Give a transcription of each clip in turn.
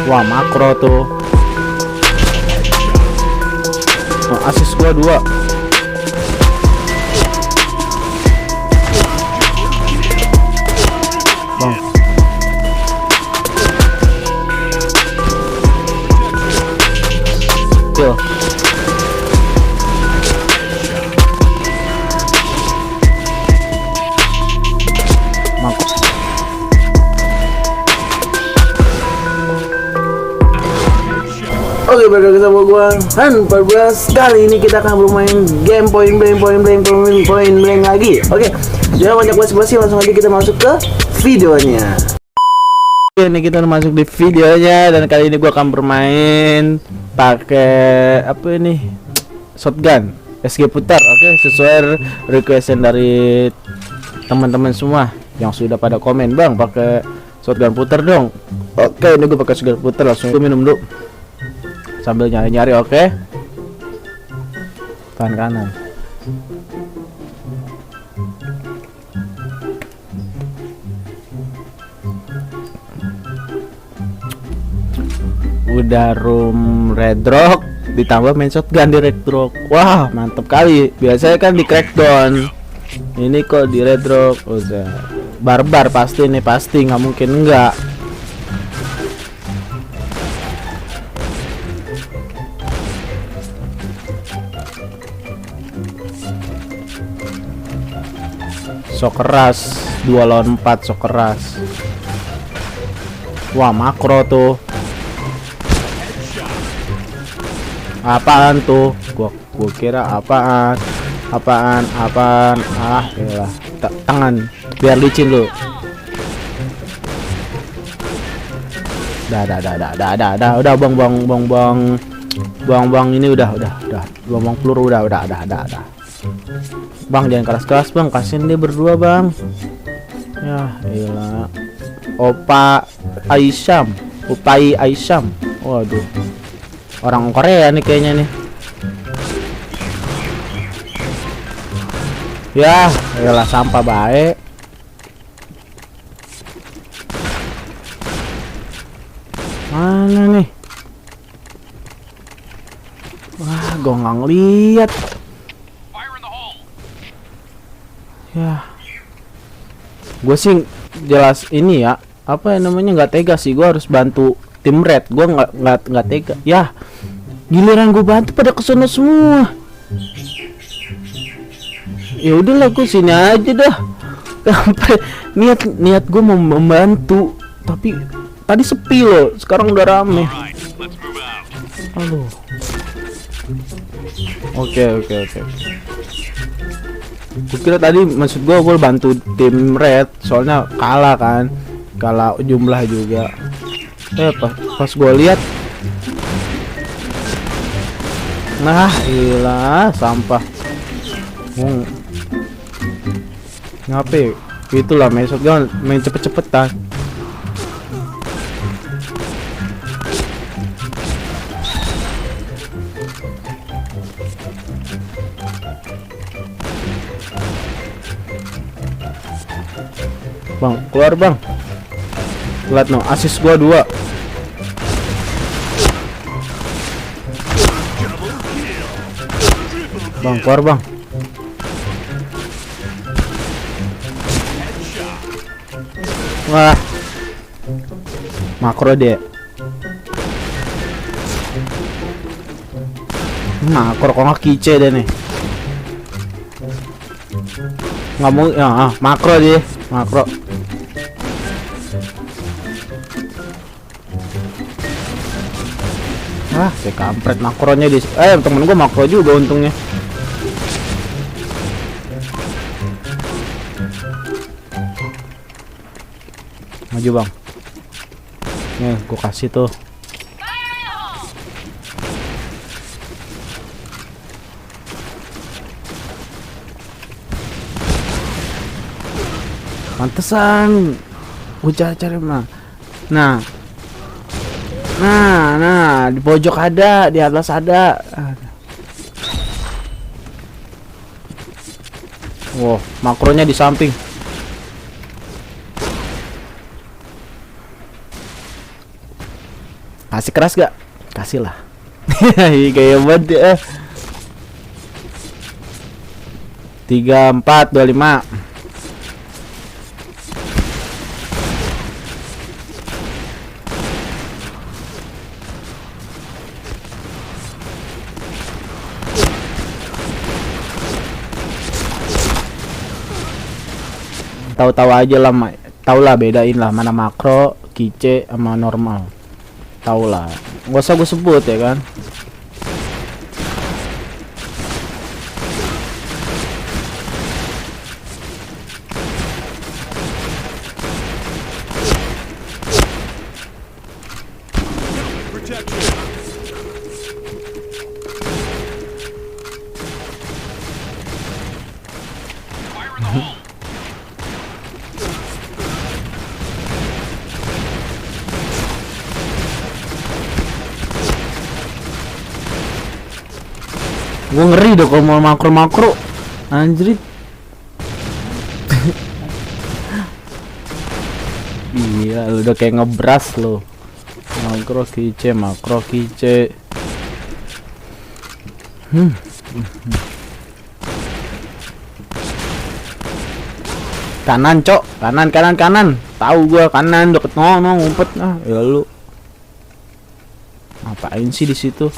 Wah, makro tuh. Oh, asis gua 2. Bang. Kill. Oke, balik lagi sama gua Han14. Kali ini kita akan bermain game point blank lagi. Oke, jangan banyak basa-basi, langsung aja kita masuk ke videonya. Oke, ini kita udah masuk di videonya dan kali ini gua akan bermain pakai apa ini? Shotgun SG putar. Oke, sesuai requestan dari teman-teman semua yang sudah pada komen, "Bang, pakai shotgun putar dong." Oke, ini gua pakai shotgun putar, langsung gua minum dulu sambil nyari-nyari. Oke, tahan kanan. Udah room red rock ditambah main shotgun di red rock. Wah, mantep kali. Biasanya kan di crackdown, ini kok di red rock. Udah barbar pasti nih, pasti nggak mungkin enggak. Sok keras 2 lawan 4, sok keras. Wah, makro tuh. Apaan tuh? Gua kira apaan. Ah, yalah. Tangan biar licin lu. Dah. Udah buang ini udah. Buang peluru udah. Bang, jangan keras-keras bang, kasihin dia berdua bang. Ya iyalah. Upai Aisyam. Waduh, orang Korea nih kayaknya nih. Ya iyalah, sampah baik. Mana nih? Wah, gua nggak ngeliat. Ya, gue sih jelas ini ya, apa yang namanya, nggak tega sih. Gue harus bantu tim red, gue nggak tega. Ya, giliran gue bantu pada kesono semua. Ya udahlah, gue sini aja dah. Sampai niat gue mau membantu, tapi tadi sepi loh, sekarang udah rame. Aduh. Oke. Gue kira tadi maksud gue bantu tim red, soalnya kalah jumlah juga. Pas gue lihat, nah ilah, sampah. Ngapain? Itulah main shotgun, main cepet-cepetan. Bang, keluar bang. Lihat no, asis gua 2. Bang, keluar bang. Wah, makro deh. Makro kok nggak kice deh nih. Nggak mau ya, makro deh, makro. Ah, si kampret, makronya di temen gua makro juga untungnya. Maju bang. Nih, gua kasih tuh. Pantesan gua cari mah. Nah, di pojok ada, di atas ada. Wow, makronya di samping. Kasih keras gak? Kasih lah. Kayak banget ya. 3, 4, 2, 5. Tahu-tahu aja lah, tahu lah bedain lah mana makro, kice sama normal. Tahu lah. Gak usah gue sebut ya kan. Gue ngeri deh kalau mau makro anjrit. Iya lu udah kayak ngebras lo. Makro kice. Kanan cok, kanan. Tahu gua kanan deket ngumpet. Ya lu. Ngapain sih di situ?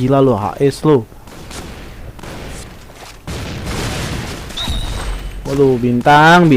Gila lu, HS lu. Waduh, bintang.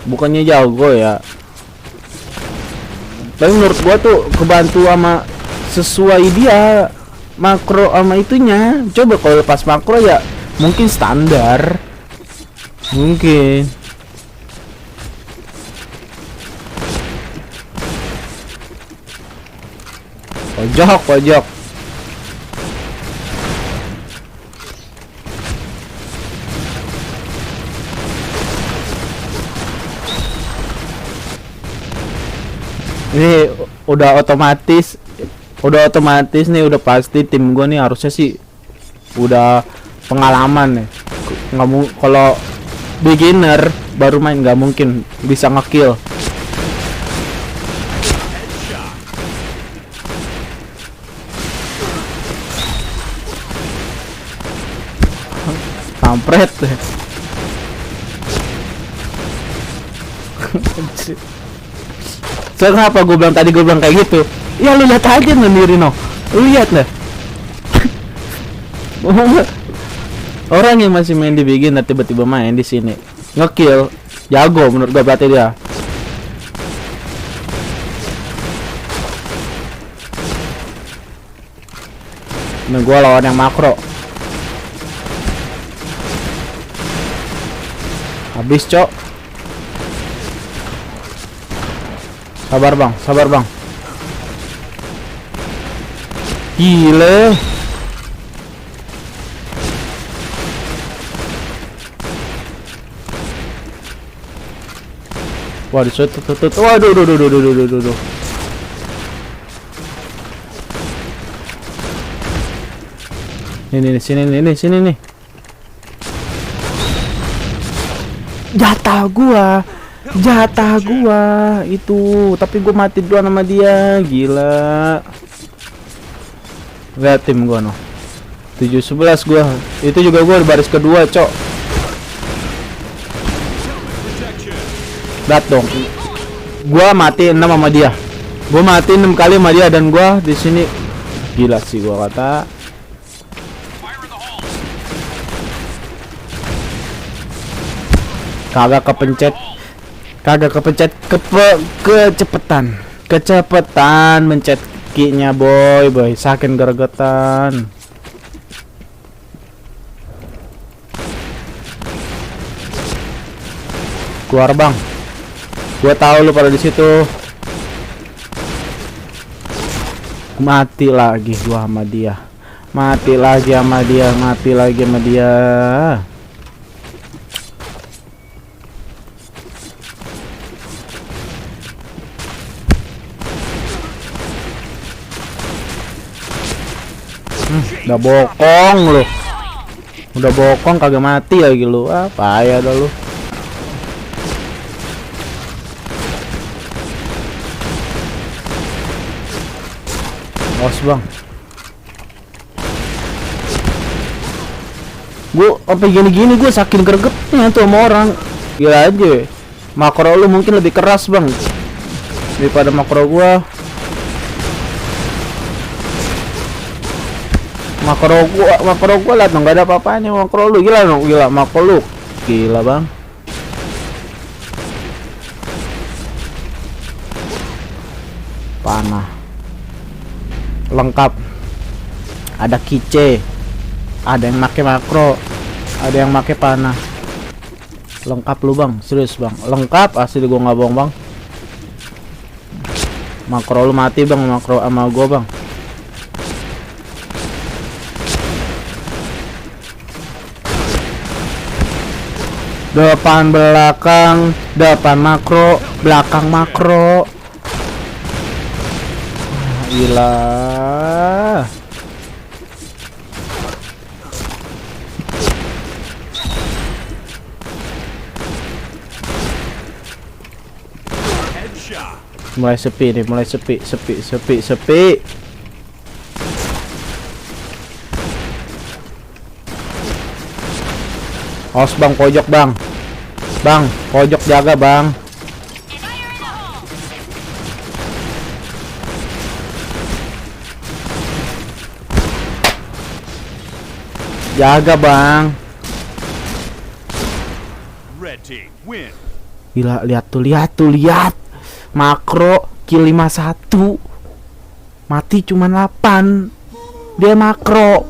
Bukannya jago ya. Tapi menurut gua tuh kebantu sama sesuai dia makro sama itunya. Coba kalau lepas makro ya mungkin standar. Mungkin. Pojok. Ini udah otomatis nih, udah pasti tim gua nih harusnya sih udah pengalaman nih. Nggak mau kalau beginner baru main nggak mungkin bisa ngekill. Kampret. So, kenapa gue bilang kayak gitu? Ya lu lihat aja sendiri no. Lu lihat lah. Orang yang masih main di beginner tiba-tiba main di sini ngekill, jago menurut gue berarti dia. Nah, gue lawan yang makro. Habis cok. Sabar bang. Gile. Wah, waduh. Ini sini nih. Jatah gua itu, tapi gua mati duluan sama dia, gila. Lihat tim gua no. 7-11 gua. Itu juga gua di baris kedua, cok. Lihat dong. Gua mati 6 sama dia. Gua mati 6 kali sama dia dan gua di sini. Gila sih gua kata. Kagak kepencet kecepetan mencet kicknya boy saking gergetan. Keluar bang, gua tahu lu pada di situ. Mati lagi gua sama dia. Mati lagi sama dia. Udah bokong lu. Udah bokong kagak mati lagi lu. Ah, payah dah lu. Bos bang. Gue sampai gini-gini gue saking gregetnya tuh sama orang. Gila aja. Makro lu mungkin lebih keras bang daripada makro gua. Makro gua liat nggak ada apa-apanya. Makro lu gila dong, gila makro lu gila bang. Panah lengkap, ada kice, ada yang make makro, ada yang make panah. Lengkap lu bang, serius bang, lengkap asli gua nggak bohong bang. Makro lu mati bang, makro sama gua bang. Depan belakang, depan makro, belakang makro. Gila. Mulai sepi nih, mulai sepi. Awas bang, pojok bang. Bang, pojok jaga bang. Jaga bang. Gila, lihat tuh. Makro kill 51. Mati cuma 8. Dia makro.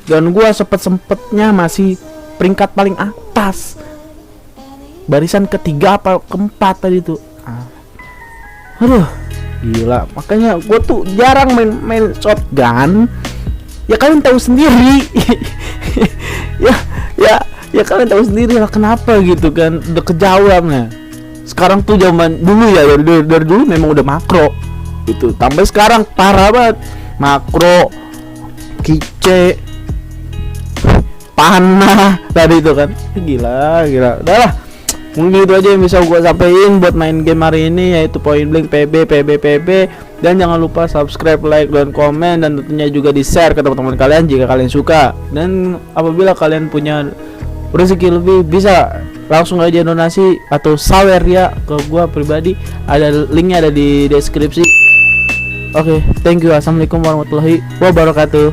Dan gua sempet-sempetnya masih peringkat paling atas. Barisan ketiga apa keempat tadi tuh. Aduh, gila. Makanya gua tuh jarang main shotgun. Ya kalian tahu sendiri. ya kalian tahu sendiri lah kenapa gitu kan, udah kejauhannya. Sekarang tuh zaman dulu ya, dari dulu memang udah makro gitu, sampai sekarang parah banget. Makro, kice, panah tadi itu kan, gila. Udah lah, mungkin itu aja yang bisa gue sampaikan buat main game hari ini, yaitu Point Blank PB. Dan jangan lupa subscribe, like, dan komen, dan tentunya juga di share ke teman-teman kalian jika kalian suka. Dan apabila kalian punya rezeki lebih, bisa langsung aja donasi atau sawer ya ke gua pribadi. Ada linknya, ada di deskripsi. Oke, thank you. Assalamualaikum warahmatullahi wabarakatuh.